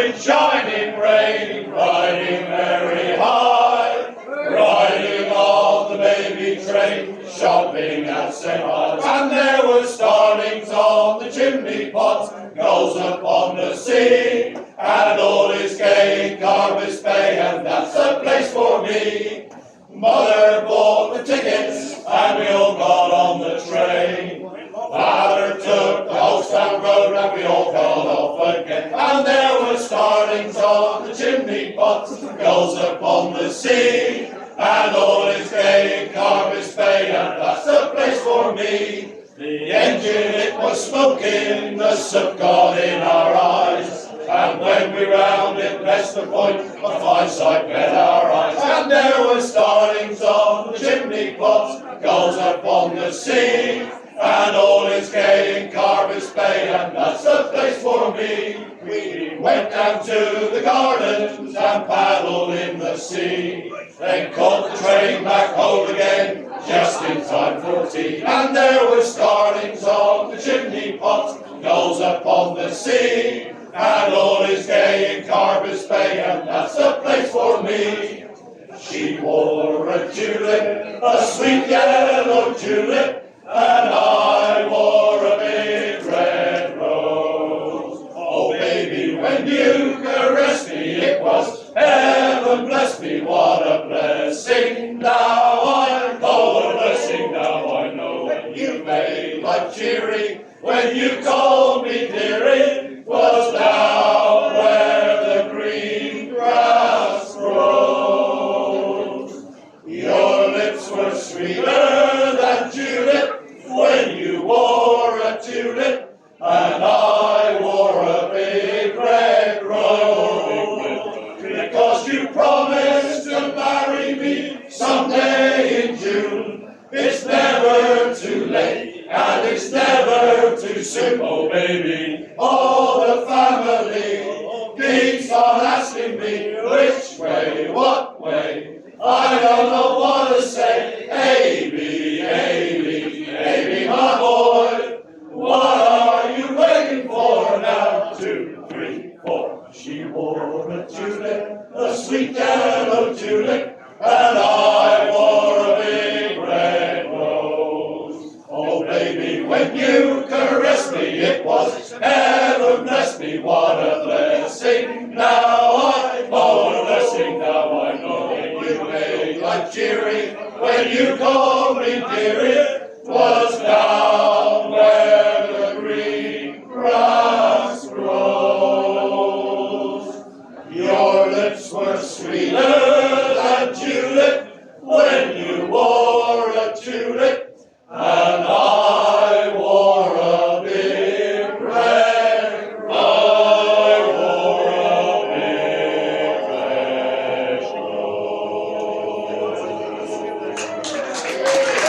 with shining rain, riding very high, riding on the baby train, shopping at St. Ives. And there were starlings on the chimney pots, gulls upon the sea, and all is gay in Carbis Bay, and that's a place for me. Mother bought the tickets, and we all got on the train. Father took the Hostown Road, and we all got off again. And there were starlings on the chimney pots, gulls upon the sea, and all is gay in Carbis Bay, and that's the place for me. The engine, it was smoking, the soot got in our eyes, and when we rounded Leicester Point, a fine sight met our eyes. And there were starlings on the chimney pots, gulls upon the sea, and all is gay in Carbis Bay, and that's the place for me. We went down to the gardens and paddled in the sea, then caught the train back home again, just in time for tea. And there were starlings on the chimney pots, gulls upon the sea, and all is gay in Carbis Bay, and that's the place for me. She wore a tulip, a sweet yellow tulip, and I wore a big red rose. Oh baby, when you caressed me, it was heaven bless me, what a blessing. Now I know, a blessing now I know. When you made life cheery, when you called me dearie, was down where the green grass grows. Your lips were sweeter than julep when you wore a tulip, and I wore a big red rose. Because you promised to marry me someday in June. It's never too late, and it's never too soon. Oh baby, all the family keeps on asking me which way, what way. I don't know what to say. Amy, Amy, Amy, my boy, what are you waiting for now? 2, 3, 4. She wore a tulip, a sweet yellow tulip, and I wore a big red rose. Oh baby, when you caressed me, it was heaven bless me, what a blessing. Now I know, a blessing now I know. You made life cheery, when you called me dearie, was down where the green grass grows. Your lips were sweeter